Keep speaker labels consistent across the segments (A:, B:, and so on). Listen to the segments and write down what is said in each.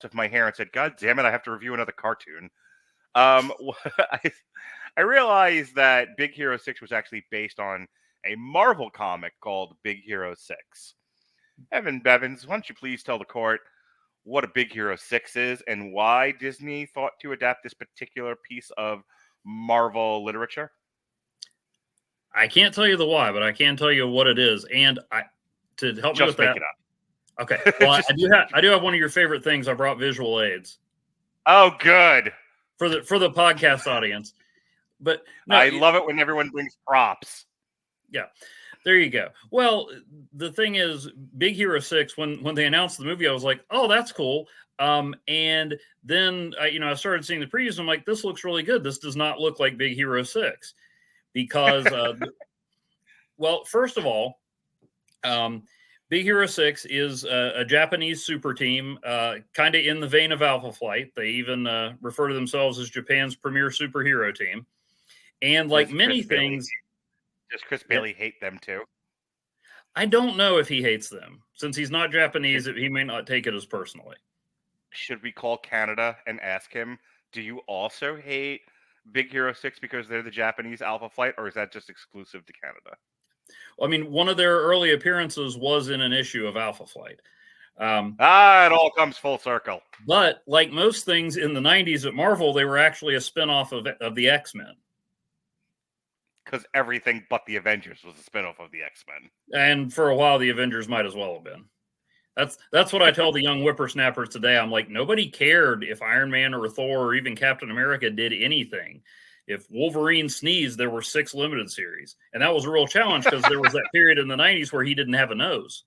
A: of my hair and said, "God damn it, I have to review another cartoon." Um, I, I realized that Big Hero 6 was actually based on a Marvel comic called Big Hero 6. Evan Bevins, why don't you please tell the court what a Big Hero 6 is and why Disney thought to adapt this particular piece of Marvel literature?
B: I can't tell you the why, but I can tell you what it is. And to help me with
A: Just make
B: that,
A: it up.
B: okay. Well, I do have one of your favorite things. I brought visual aids.
A: Oh, good.
B: For the podcast audience. But no,
A: I love it when everyone brings props.
B: Yeah. There you go. Well, the thing is, Big Hero 6, when they announced the movie, I was like, oh, that's cool. And then I started seeing the previews. And I'm like, this looks really good. This does not look like Big Hero 6 because, well, first of all, Big Hero 6 is a Japanese super team, kind of in the vein of Alpha Flight. They even refer to themselves as Japan's premier superhero team. And like many things...
A: Does Chris Bailey hate them too?
B: I don't know if he hates them. Since he's not Japanese, he may not take it as personally.
A: Should we call Canada and ask him, do you also hate Big Hero 6 because they're the Japanese Alpha Flight, or is that just exclusive to Canada?
B: I mean, one of their early appearances was in an issue of Alpha Flight.
A: It all comes full circle.
B: But like most things in the 90s at Marvel, they were actually a spinoff of the X-Men.
A: Because everything but the Avengers was a spinoff of the X-Men.
B: And for a while, the Avengers might as well have been. That's what I tell the young whippersnappers today. I'm like, nobody cared if Iron Man or Thor or even Captain America did anything. If Wolverine sneezed, there were 6 limited series. And that was a real challenge because there was that period in the 90s where he didn't have a nose.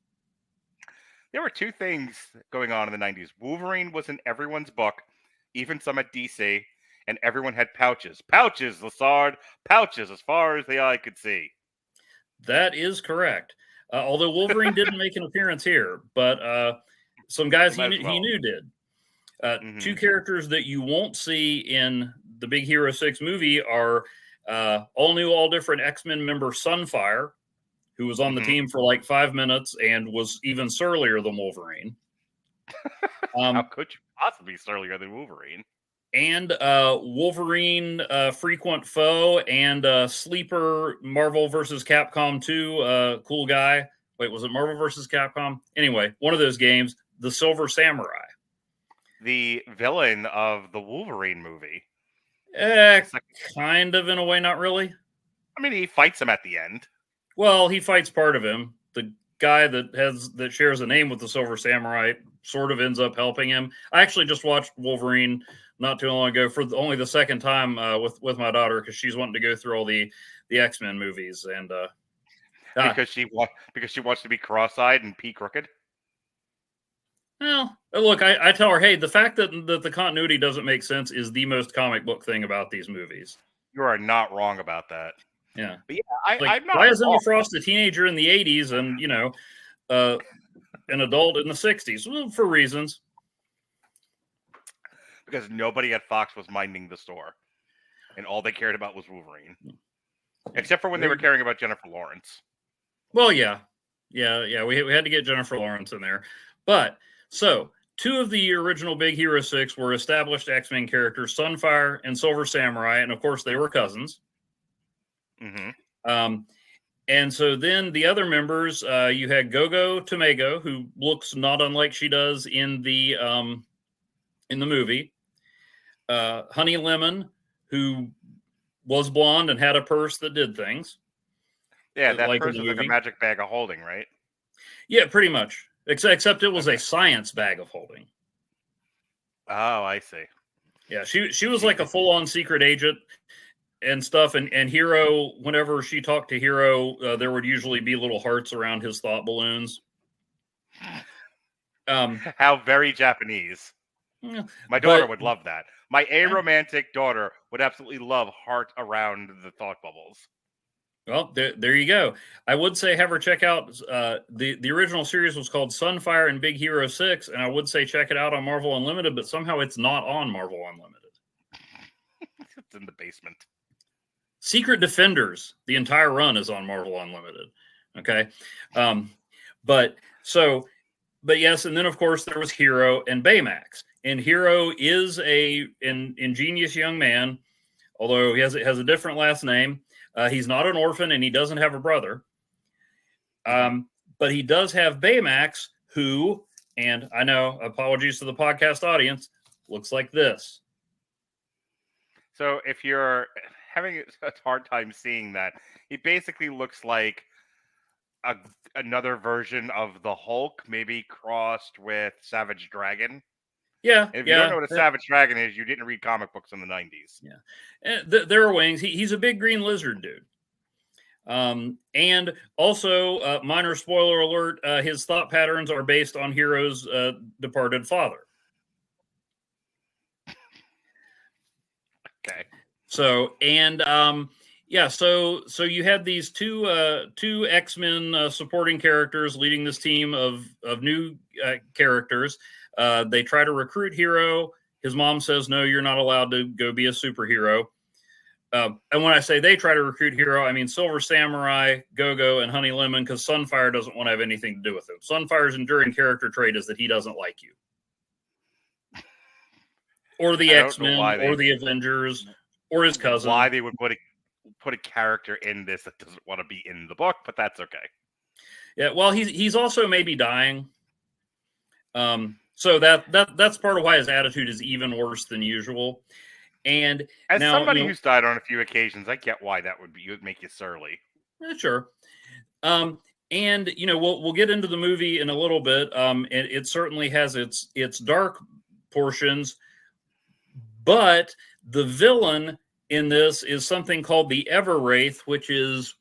A: There were 2 things going on in the 90s. Wolverine was in everyone's book, even some at DC, and everyone had pouches. Pouches, Lassard, pouches as far as the eye could see.
B: That is correct. Although Wolverine didn't make an appearance here, but some guys he knew did. 2 characters that you won't see in the Big Hero 6 movie are all new, all different X-Men member Sunfire, who was on the team for like 5 minutes and was even surlier than Wolverine.
A: How could you possibly be surlier than Wolverine?
B: And Wolverine frequent foe and sleeper Marvel vs. Capcom 2 cool guy. Wait, was it Marvel vs. Capcom? Anyway, one of those games, the Silver Samurai.
A: The villain of the Wolverine movie.
B: Kind of, in a way, not really.
A: I mean, he fights him at the end.
B: Well, he fights part of him. The guy that shares a name with the Silver Samurai sort of ends up helping him. I actually just watched Wolverine not too long ago for only the second time with my daughter because she's wanting to go through all the X-Men movies and
A: because she wants to be cross-eyed and pee crooked.
B: Well, look, I tell her, hey, the fact that the continuity doesn't make sense is the most comic book thing about these movies.
A: You are not wrong about that.
B: Yeah,
A: but yeah, I'm not.
B: Why is Emma Frost a teenager in the '80s and an adult in the '60s? Well, for reasons.
A: Because nobody at Fox was minding the store, and all they cared about was Wolverine, except for when they were caring about Jennifer Lawrence.
B: Well, yeah. We had to get Jennifer Lawrence in there, but so 2 of the original Big Hero 6 were established X-Men characters, Sunfire and Silver Samurai, and of course they were cousins. And so then the other members, you had Gogo Tomego, who looks not unlike she does in the movie. Honey Lemon, who was blonde and had a purse that did things.
A: Yeah, that purse was like a magic bag of holding, right?
B: Yeah, pretty much. Except it was a science bag of holding.
A: Oh, I see.
B: Yeah, she was like a full-on secret agent and stuff. And Hero, whenever she talked to Hero, there would usually be little hearts around his thought balloons.
A: How very Japanese. My daughter would love that. My aromantic daughter would absolutely love heart around the thought bubbles.
B: Well, there you go. I would say have her check out the original series was called Sunfire and Big Hero 6, and I would say check it out on Marvel Unlimited, but somehow it's not on Marvel Unlimited.
A: It's in the basement.
B: Secret Defenders, the entire run is on Marvel Unlimited. Okay. But yes, and then of course there was Hero and Baymax. And Hero is an ingenious young man, although he has a different last name. He's not an orphan, and he doesn't have a brother. But he does have Baymax, who, and I know, apologies to the podcast audience, looks like this.
A: So if you're having a hard time seeing that, he basically looks like another version of the Hulk, maybe crossed with Savage Dragon.
B: Yeah,
A: And if you don't know what a Savage Dragon is, you didn't read comic books in the 90s.
B: Yeah, there are wings. He's a big green lizard dude. And also, minor spoiler alert, his thought patterns are based on Hero's departed father.
A: Okay.
B: So, and yeah, so you had these two X-Men supporting characters leading this team of new characters. They try to recruit Hero. His mom says, "No, you're not allowed to go be a superhero." And when I say they try to recruit Hero, I mean Silver Samurai, Go-Go, and Honey Lemon, because Sunfire doesn't want to have anything to do with him. Sunfire's enduring character trait is that he doesn't like you. Or the X-Men, or the Avengers, or his cousin.
A: Why they would put a character in this that doesn't want to be in the book, but that's okay.
B: Yeah, well, he's also maybe dying. So that's part of why his attitude is even worse than usual. And
A: as now, somebody who's died on a few occasions, I get why that would make you surly.
B: Sure. And we'll get into the movie in a little bit. And it certainly has its dark portions, but the villain in this is something called the Everwraith, which is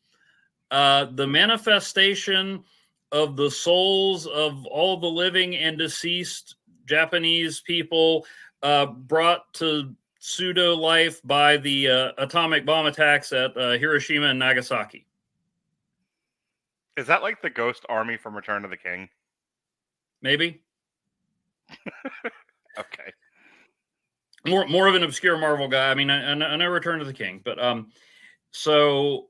B: the manifestation of the souls of all the living and deceased Japanese people brought to pseudo life by the atomic bomb attacks at Hiroshima and Nagasaki.
A: Is that like the Ghost Army from Return of the King?
B: Maybe.
A: Okay.
B: More of an obscure Marvel guy. I mean, I know Return of the King, but so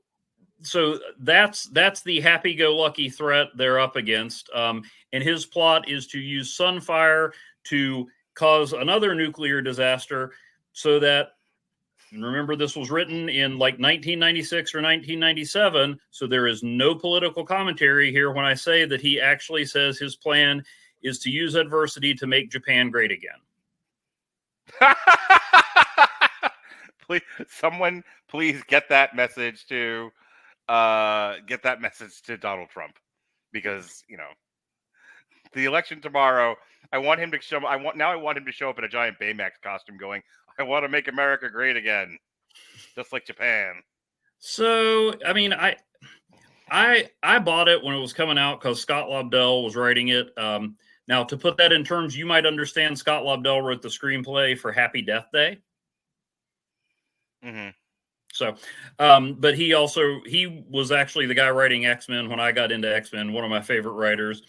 B: that's the happy-go-lucky threat they're up against. And his plot is to use Sunfire to cause another nuclear disaster so that, remember, this was written in like 1996 or 1997, so there is no political commentary here when I say that he actually says his plan is to use adversity to make Japan great again.
A: Someone please get that message to Donald Trump, because the election tomorrow, I want him to show up in a giant Baymax costume going, "I want to make America great again, just like Japan."
B: So, I mean, I bought it when it was coming out because Scott Lobdell was writing it. Now, to put that in terms, you might understand Scott Lobdell wrote the screenplay for Happy Death Day.
A: Mm-hmm.
B: So, but he was actually the guy writing X-Men when I got into X-Men, one of my favorite writers.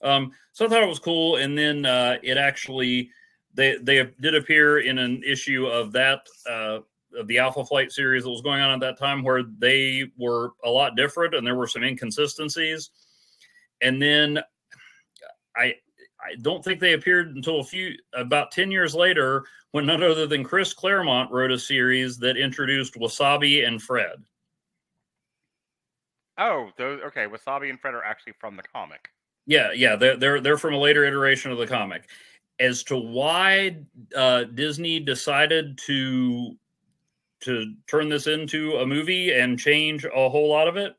B: So I thought it was cool. And then it actually, they did appear in an issue of that, of the Alpha Flight series that was going on at that time, where they were a lot different and there were some inconsistencies. And then I don't think they appeared until about 10 years later, when none other than Chris Claremont wrote a series that introduced Wasabi and Fred.
A: Oh, okay. Wasabi and Fred are actually from the comic.
B: Yeah, they're from a later iteration of the comic. As to why Disney decided to turn this into a movie and change a whole lot of it,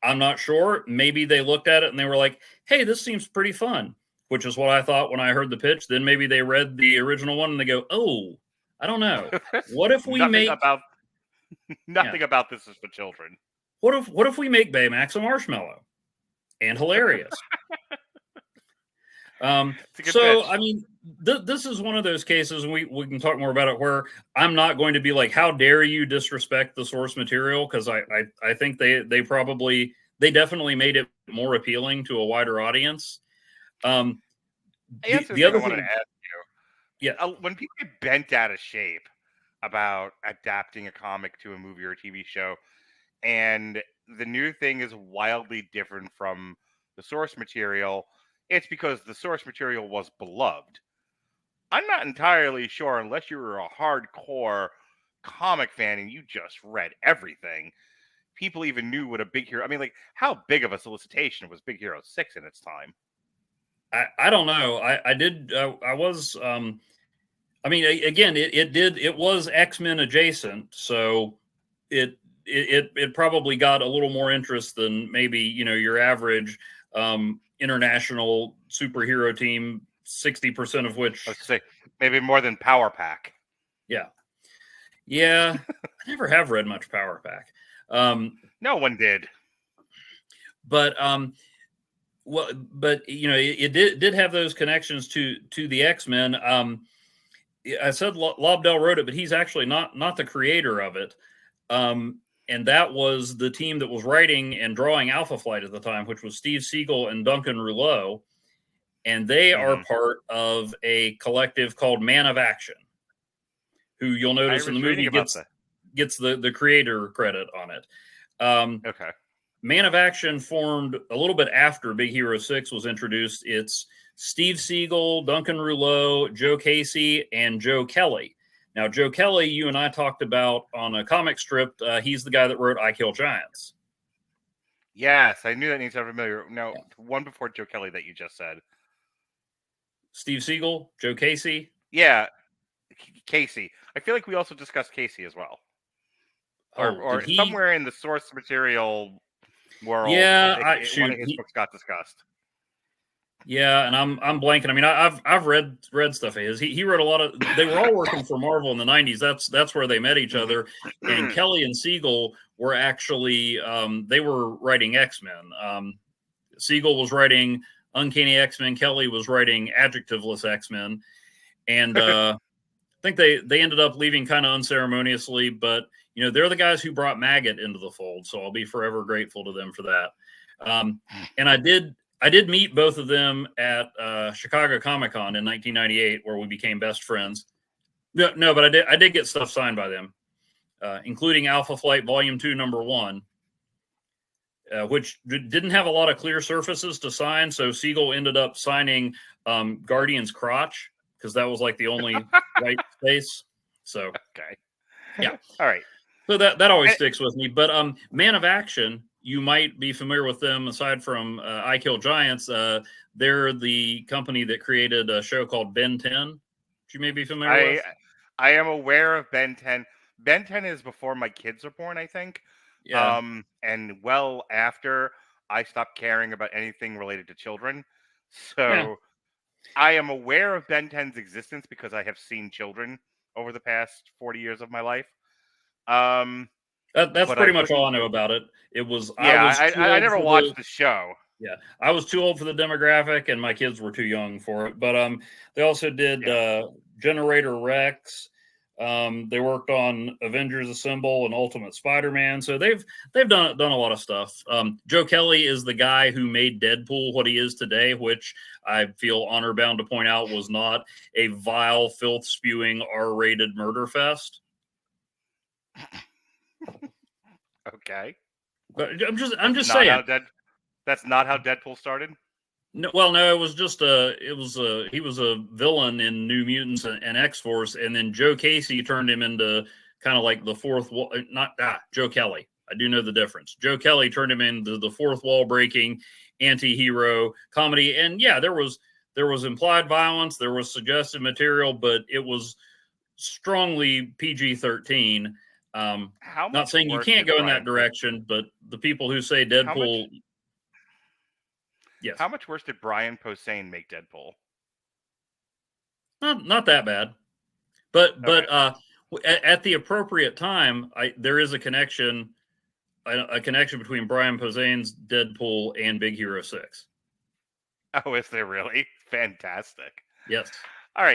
B: I'm not sure. Maybe they looked at it and they were like, "Hey, this seems pretty fun," which is what I thought when I heard the pitch. Then maybe they read the original one and they go, "Oh, I don't know. What if we
A: nothing about this is for children?
B: What if we make Baymax a marshmallow and hilarious?" So pitch. I mean, this is one of those cases, and we can talk more about it, where I'm not going to be like, "How dare you disrespect the source material?" Because I think they definitely made it more appealing to a wider audience.
A: The other thing I wanted to ask you, when people get bent out of shape about adapting a comic to a movie or a TV show, and the new thing is wildly different from the source material, it's because the source material was beloved. I'm not entirely sure unless you were a hardcore comic fan and you just read everything. People even knew what a Big Hero. I mean, like, how big of a solicitation was Big Hero 6 in its time?
B: I don't know. I did. I was. I mean, again, it was X-Men adjacent, so it probably got a little more interest than maybe your average international superhero team. 60% of which,
A: Let's say maybe more than Power Pack.
B: yeah. I never have read much Power Pack.
A: No one did.
B: But well, but it did have those connections to the X-Men. I said Lobdell wrote it, but he's actually not the creator of it. And that was the team that was writing and drawing Alpha Flight at the time, which was Steve Siegel and Duncan Rouleau. And they are part of a collective called Man of Action, who you'll notice in the movie gets the creator credit on it.
A: Okay.
B: Man of Action formed a little bit after Big Hero 6 was introduced. It's Steve Siegel, Duncan Rouleau, Joe Casey, and Joe Kelly. Now, Joe Kelly, you and I talked about on a comic strip. He's the guy that wrote I Kill Giants.
A: Yes, I knew that name sounded familiar. No, one before Joe Kelly that you just said.
B: Steve Siegel, Joe Casey.
A: Yeah, Casey. I feel like we also discussed Casey as well. Or somewhere in the source material world,
B: yeah,
A: one of his books got discussed.
B: Yeah, and I'm blanking. I mean, I've read stuff of his. He wrote a lot of. They were all working for Marvel in the '90s. That's where they met each other. And Kelly and Siegel were actually they were writing X-Men. Siegel was writing Uncanny X-Men. Kelly was writing adjectiveless X-Men. And I think they ended up leaving kind of unceremoniously. But they're the guys who brought Maggot into the fold. So I'll be forever grateful to them for that. And I did meet both of them at Chicago Comic-Con in 1998, where we became best friends. No, but I did get stuff signed by them, including Alpha Flight Volume 2, Number 1, which didn't have a lot of clear surfaces to sign. So Siegel ended up signing Guardian's crotch because that was like the only white space. So
A: okay,
B: yeah,
A: all right.
B: So that always sticks with me. But Man of Action, you might be familiar with them aside from I Kill Giants. They're the company that created a show called Ben 10, which you may be familiar with.
A: I am aware of Ben 10. Ben 10 is before my kids are born, I think.
B: Yeah.
A: And well after I stopped caring about anything related to children. So
B: Yeah.
A: I am aware of Ben 10's existence because I have seen children over the past 40 years of my life.
B: That's pretty much all I know about it. It was
A: I never watched the show.
B: Yeah, I was too old for the demographic, and my kids were too young for it. But they also did Generator Rex. They worked on Avengers Assemble and Ultimate Spider-Man. So they've done a lot of stuff. Joe Kelly is the guy who made Deadpool what he is today, which I feel honor bound to point out was not a vile, filth spewing R-rated murder fest.
A: Okay,
B: but I'm just saying
A: that's not how Deadpool started.
B: No, well, no, it was just he was a villain in New Mutants and X-Force, and then Joe Casey turned him into kind of like the fourth wall. Joe Kelly. I do know the difference. Joe Kelly turned him into the fourth wall breaking anti-hero comedy, and yeah, there was implied violence, there was suggestive material, but it was strongly PG-13. Not saying you can't go in that direction, but the people who say Deadpool. Yes.
A: How much worse did Brian Posehn make Deadpool?
B: Not that bad, but at the appropriate time, there is a connection between Brian Posehn's Deadpool and Big Hero 6.
A: Oh, is there really? Fantastic.
B: Yes.